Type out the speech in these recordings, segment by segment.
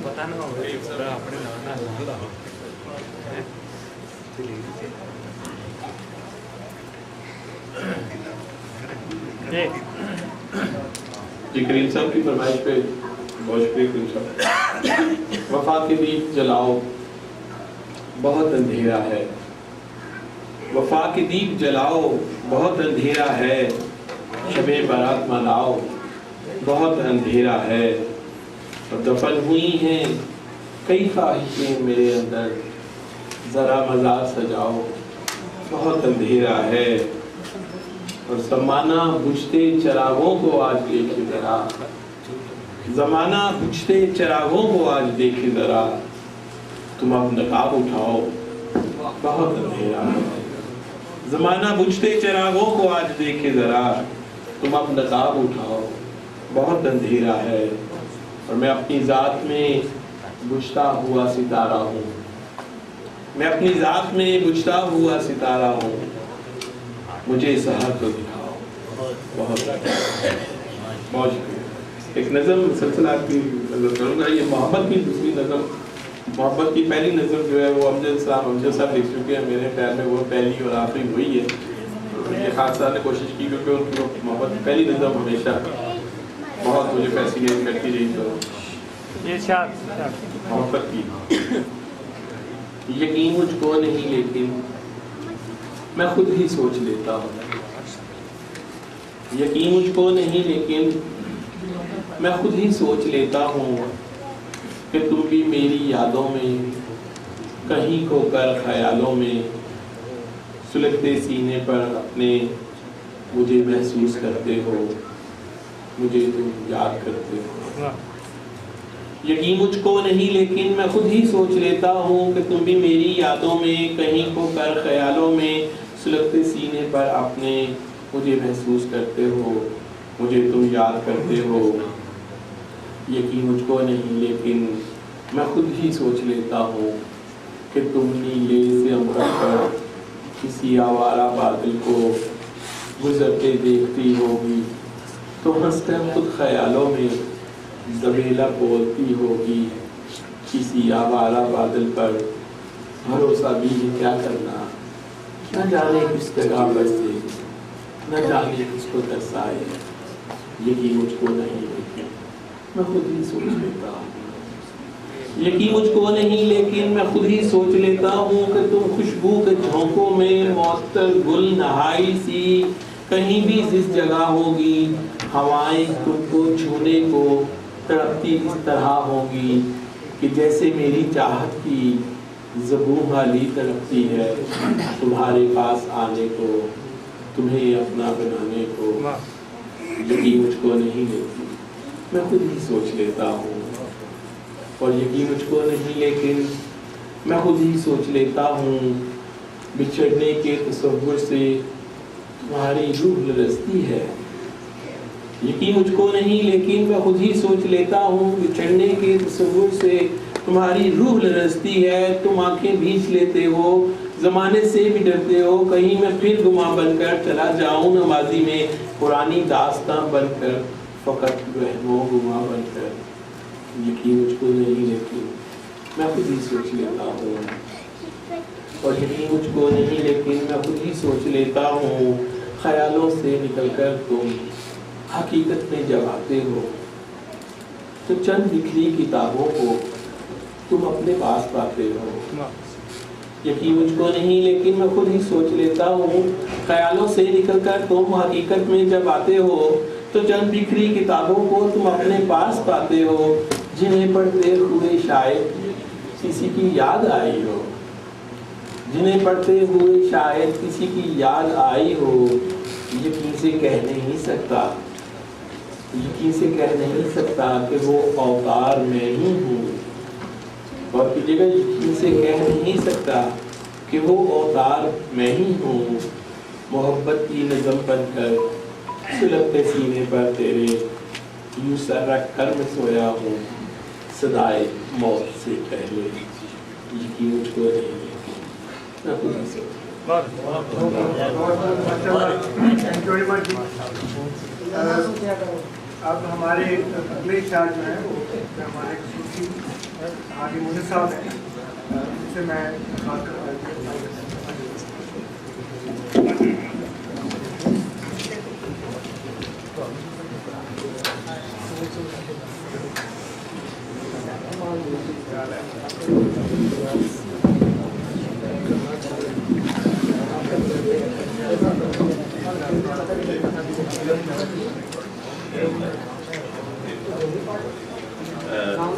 پتا نہ ہو اپنے جی کریم صاحب کی فرمائش پہ بہت شکریہ کریم صاحب. وفا کے دیپ جلاؤ بہت اندھیرا ہے، وفا کے دیپ جلاؤ بہت اندھیرا ہے، شب برات مناؤ بہت اندھیرا ہے، اور دفن ہوئی ہیں کئی خواہشیں میرے اندر، ذرا مزار سجاؤ بہت اندھیرا ہے، اور زمانہ بجھتے چراغوں کو آج دیکھے ذرا، زمانہ بجھتے چراغوں کو آج دیکھے ذرا، تم اب نقاب اٹھاؤ بہت اندھیرا ہے، زمانہ بجھتے چراغوں کو آج دیکھے ذرا، تم اب نقاب اٹھاؤ بہت اندھیرا ہے، اور میں اپنی ذات میں بجھتا ہوا ستارہ ہوں، میں اپنی ذات میں بجھتا ہوا ستارہ ہوں، مجھے سحر کو دکھاؤ بہت شکریہ. ایک نظم سلسلہ کی نظر کروں گا. یہ محبت کی دوسری نظم، محبت کی پہلی نظم جو ہے وہ امجد صاحب لکھ چکے ہیں. میرے خیال میں وہ پہلی اور آخری وہی ہے. یہ خان صاحب نے کوشش کی کیونکہ ان کی محبت کی پہلی نظم ہمیشہ بہت مجھے فیسینیٹ کرتی رہی. تو محبت کی یقین مجھ کو نہیں لیکن میں خود ہی سوچ لیتا ہوں، یقین مجھ کو نہیں لیکن میں خود ہی سوچ لیتا ہوں کہ تم بھی میری یادوں میں کہیں کھو کر خیالوں میں سلگتے سینے پر اپنے مجھے محسوس کرتے ہو، مجھے تم یاد کرتے ہو. یقین مجھ کو نہیں لیکن میں خود ہی سوچ لیتا ہوں کہ تم بھی میری یادوں میں کہیں کھو کر خیالوں میں سلگتے سینے پر اپنے مجھے محسوس کرتے ہو، مجھے تم یاد کرتے ہو. یقین مجھ کو نہیں لیکن میں خود ہی سوچ لیتا ہوں کہ تم نیلے سے عنبر پر کسی آوارہ بادل کو گزرتے دیکھتی ہوگی تو ہنس کر خود خیالوں میں زبیلہ بولتی ہوگی. کسی آوارہ بادل پر بھروسہ بھی کیا کرنا، نہ جانے کس جگہ برسے، نہ جانے کس کو ترسائے. یقین مجھ کو نہیں لیکن میں خود ہی سوچ لیتا ہوں، یقین مجھ کو نہیں لیکن میں خود ہی سوچ لیتا ہوں کہ تم خوشبو کے جھونکوں میں معطر گل نہائی سی کہیں بھی جس جگہ ہوگی، ہوائیں تم کو چھونے کو تڑپتی اس طرح ہوگی کہ جیسے میری چاہت کی زبوں والی تڑپتی ہے تمہارے پاس آنے کو، تمہیں اپنا بنانے کو. یقین مجھ کو نہیں لیکن میں خود ہی سوچ لیتا ہوں، اور یقین مجھ کو نہیں لیکن میں خود ہی سوچ لیتا ہوں بچھڑنے کے تصور سے تمہاری روح لرزتی ہے. یقین مجھ کو نہیں لیکن میں خود ہی سوچ لیتا ہوں بچھڑنے کے تصور سے تمہاری روح لرزتی ہے. تم آنکھیں بھیج لیتے ہو، زمانے سے بھی ڈرتے ہو کہیں میں پھر گماں بن کر چلا جاؤں نہ ماضی میں پرانی داستاں بن کر، فقط وہم و گماں بن کر. یقین مجھ کو نہیں لیکن میں خود ہی سوچ لیتا ہوں، اور یقین مجھ کو نہیں لیکن میں خود ہی سوچ لیتا ہوں خیالوں سے نکل کر تم حقیقت میں جب آتے ہو تو چند بکھری کتابوں کو تم اپنے پاس پاتے ہو. یقین مجھ کو نہیں لیکن میں خود ہی سوچ لیتا ہوں خیالوں سے نکل کر تم حقیقت میں جب آتے ہو تو چند بکھری کتابوں کو تم اپنے پاس پاتے ہو، جنہیں پڑھتے ہوئے شاید کسی کی یاد آئی ہو، جنہیں پڑھتے ہوئے شاید کسی کی یاد آئی ہو. یقین سے کہہ نہیں سکتا، یقین سے کہہ نہیں سکتا کہ وہ اوتار میں ہی ہوں، اور کی جگہ یقین سے کہہ نہیں سکتا کہ وہ اوتار میں ہی ہوں. محبت کی نظم بن کر سلگتے سینے پر تیرے یوں سر رکھ کر میں سویا ہوں صدائے موت سے پہلے. یقین مجھ کو نہیں میں خود ہی سوچ. اب ہمارے اگلے خیال جو ہے وہ ہمارے صوفی حاجی منیر صاحب ہیں، ان سے میں بات کرتا ہوں.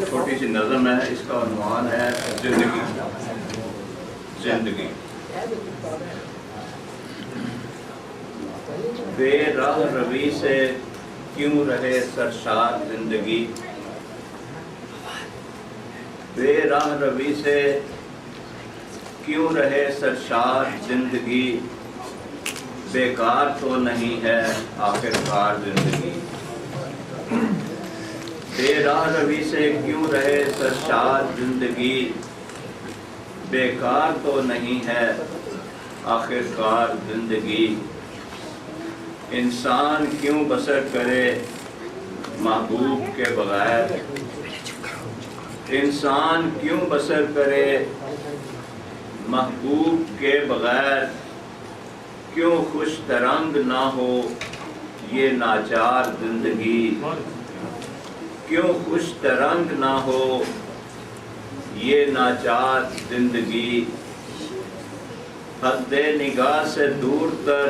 چھوٹی سی نظم ہے، اس کا عنوان ہے زندگی. زندگی بے راہ روی سے کیوں رہے سرشار زندگی. بے راہ روی سے کیوں رہے سرشار زندگی. بیکار تو نہیں ہے آخر کار زندگی. بے راہ روی سے کیوں رہے سرشار زندگی. بیکار تو نہیں ہے آخر کار زندگی. انسان کیوں بسر کرے محبوب کے بغیر. انسان کیوں بسر کرے محبوب کے بغیر. کیوں خوش ترنگ نہ ہو یہ ناچار زندگی. کیوں خوش ترنگ نہ ہو یہ ناچار زندگی. حد نگاہ سے دور تر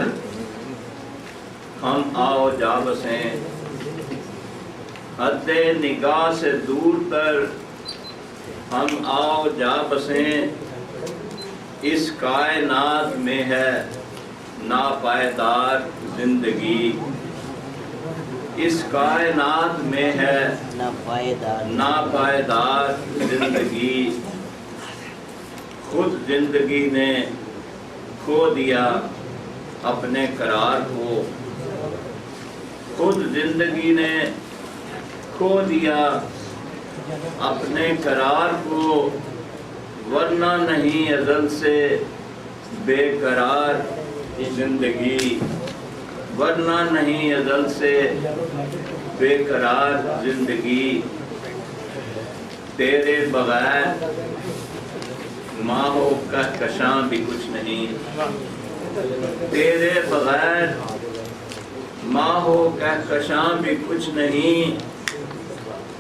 ہم آؤ جا بسیں. حد نگاہ سے دور تر ہم آؤ جا بسیں. اس کائنات میں ہے ناپائیدار زندگی. اس کائنات میں ہے ناپائیدار زندگی. خود زندگی نے کھو دیا اپنے قرار کو. خود زندگی نے کھو دیا اپنے قرار کو. ورنہ نہیں ازل سے بے قرار زندگی. ورنہ نہیں ازل سے بے قرار زندگی. تیرے بغیر ماہ و کہکشاں بھی کچھ نہیں. تیرے بغیر ماہ و کہکشاں بھی کچھ نہیں.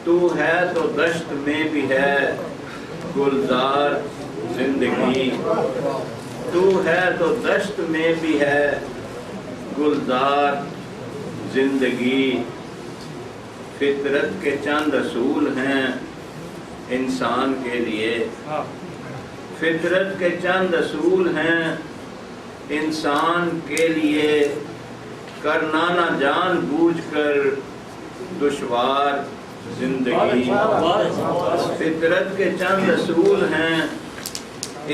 تو ہے تو دشت میں بھی ہے گلزار زندگی. تو ہے تو دشت میں بھی ہے گلزار زندگی. فطرت کے چند اصول ہیں انسان کے لیے. فطرت کے چند اصول ہیں انسان کے لیے. کرنا نہ جان بوجھ کر دشوار زندگی. فطرت کے چند اصول ہیں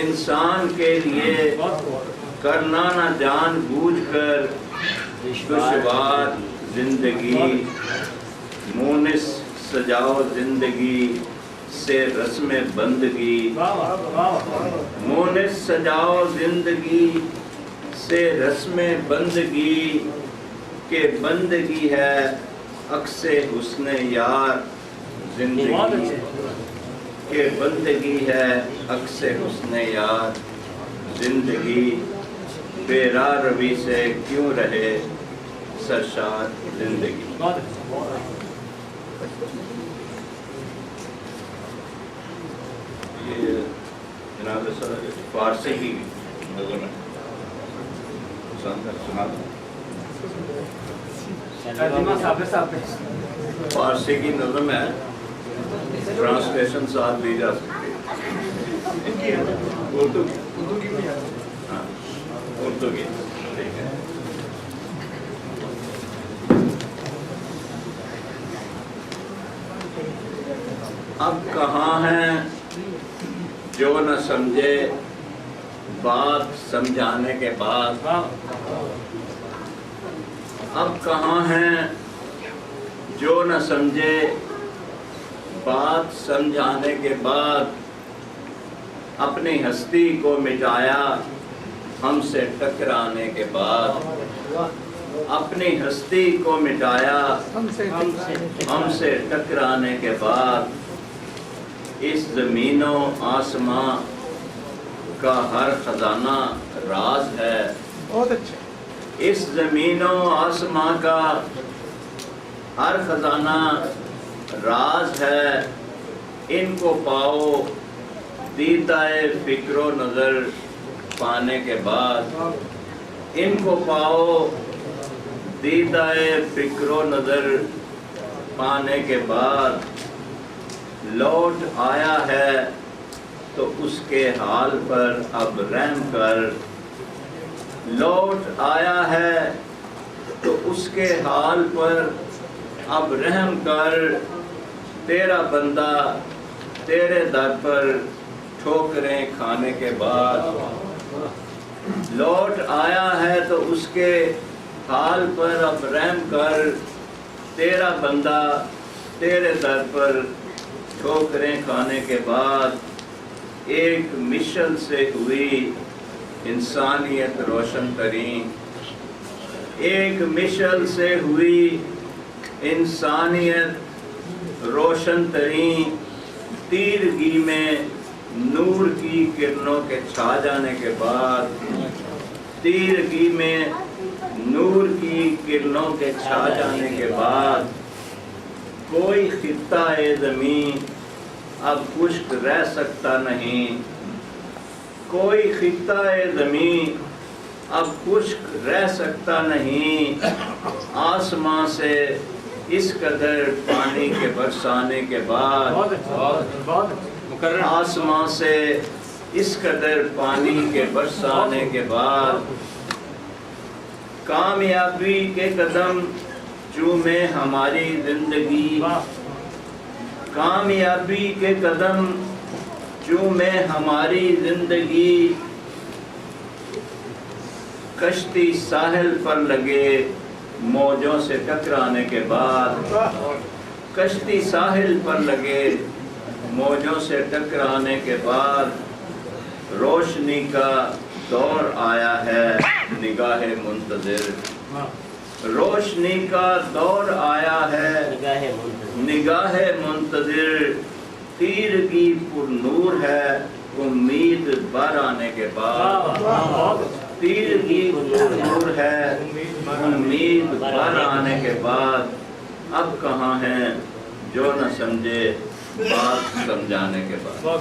انسان کے لیے. کرنا نہ جان بوجھ کر دشوار زندگی. مونس سجاؤ زندگی سے رسم بندگی. مونس سجاؤ زندگی سے رسم بندگی. کہ بندگی ہے عکس حسن یار زندگی. کہ بندگی ہے عکس حسن یار زندگی. بے راہ روی سے کیوں رہے سرشار زندگی. یہ جناب سر فارسی کی نظم ہے. سنا دوں. فارسی کی نظم ہے. ٹرانسلیشن ساتھ دی جا سکتی ہے. اردو کی ہاں اردو کی ٹھیک ہے. اب کہاں ہیں جو نہ سمجھے بات سمجھانے کے بعد. اب کہاں ہیں جو نہ سمجھے بات سمجھانے کے بعد. اپنی ہستی کو مٹایا ہم سے ٹکرانے کے بعد. اپنی ہستی کو مٹایا ہم سے ٹکرانے کے بعد، اس زمین و آسمان کا ہر خزانہ راز ہے، بہت اچھا. اس زمین و آسمان کا ہر خزانہ راز ہے، ان کو پاؤ دیدہ فکر و نظر پانے کے بعد، ان کو پاؤ دیدہ فکر و نظر پانے کے بعد، لوٹ آیا ہے تو اس کے حال پر اب رحم کر، لوٹ آیا ہے تو اس کے حال پر اب رحم کر، تیرا بندہ تیرے در پر ٹھوکریں کھانے کے بعد، لوٹ آیا ہے تو اس کے حال پر اب رحم کر، تیرا بندہ تیرے در پر ٹھوکریں کھانے کے بعد، ایک مشل سے ہوئی انسانیت روشن ترین، ایک مشل سے ہوئی انسانیت روشن ترین، تیرگی میں نور کی کرنوں کے چھا جانے کے بعد، تیرگی میں نور کی کرنوں کے چھا جانے کے بعد، کوئی خطہ زمین اب خشک رہ سکتا نہیں، کوئی خطہ زمین اب خشک رہ سکتا نہیں، آسمان سے اس قدر پانی کے برسانے کے بعد، آسمان سے اس قدر پانی کے برسانے کے بعد، کامیابی کے قدم چومے ہماری زندگی، کامیابی کے قدم چومے ہماری زندگی، کشتی ساحل پر لگے موجوں سے ٹکرانے کے بعد، کشتی ساحل پر لگے موجوں سے ٹکرانے کے بعد، روشنی کا دور آیا ہے نگاہ منتظر، روشنی کا دور آیا ہے نگاہ منتظر، تیرگی پر نور ہے امید بر آنے کے بعد، تیرگی پر نور ہے امید بر آنے کے بعد، اب کہاں ہیں جو نہ سمجھے بات سمجھانے کے بعد۔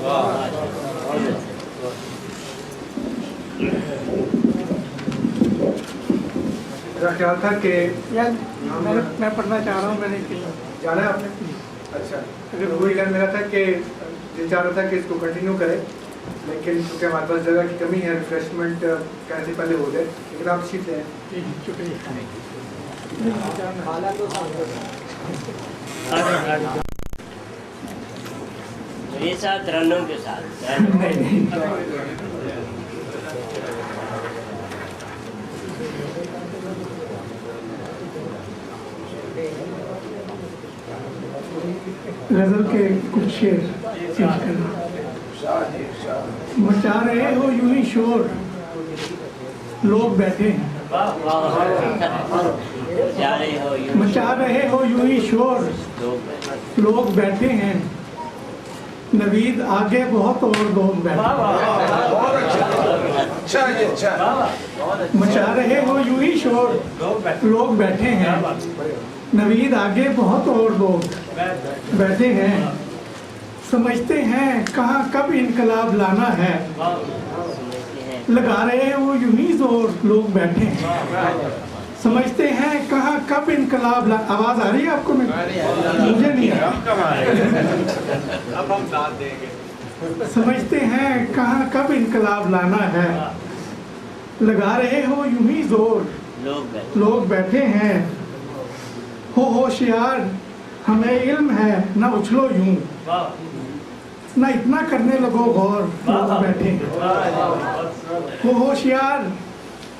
میرا خیال تھا کہ میں پڑھنا چاہ رہا ہوں، میں نے جانا ہے آپ نے؟ اچھا، اگر وہی خیال میرا تھا کہ یہ چاہ رہا تھا کہ اس کو کنٹینیو کرے، لیکن کیونکہ ہمارے پاس جگہ کی کمی ہے، ریفریشمنٹ کیسے پہلے ہو جائے، لیکن آپ سیکھ لیں۔ شکریہ۔ یہ ساتھ ترنم کے ساتھ غزل کے کچھ شعر مچا رہے ہو یوں ہی شور، لوگ بیٹھے ہیں، مچا رہے ہو یوں ہی شور، لوگ بیٹھے ہیں، نوید آگے بہت اور لوگ بیٹھے ہیں، مچا رہے ہو یوں ہی شور، لوگ بیٹھے ہیں، نوید آگے بہت اور لوگ بیٹھے ہیں، سمجھتے ہیں کہاں کب انقلاب لانا ہے، لگا رہے ہو یوں ہی زور، لوگ بیٹھے ہیں، سمجھتے ہیں کہاں کب انقلاب آواز آ رہی ہے آپ کو؟ مجھے نہیں آ رہی۔ سمجھتے ہیں کہاں کب انقلاب لانا ہے، لگا رہے ہو یوں ہی زور، لوگ بیٹھے ہیں، ہو ہوشیار ہمیں علم ہے نہ اچھلو یوں، نہ اتنا کرنے لگو غور، لوگ بیٹھے ہیں، ہو ہوشیار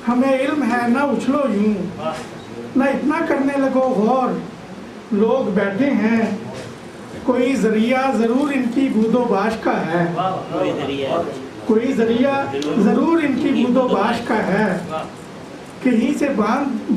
ہمیں علم ہے نہ اچھلو یوں، نہ اتنا کرنے لگو غور، لوگ بیٹھے ہیں، کوئی ذریعہ ضرور ان کی بود و باش کا ہے، کوئی ذریعہ ضرور ان کی بود و باش کا ہے، کہیں سے باندھ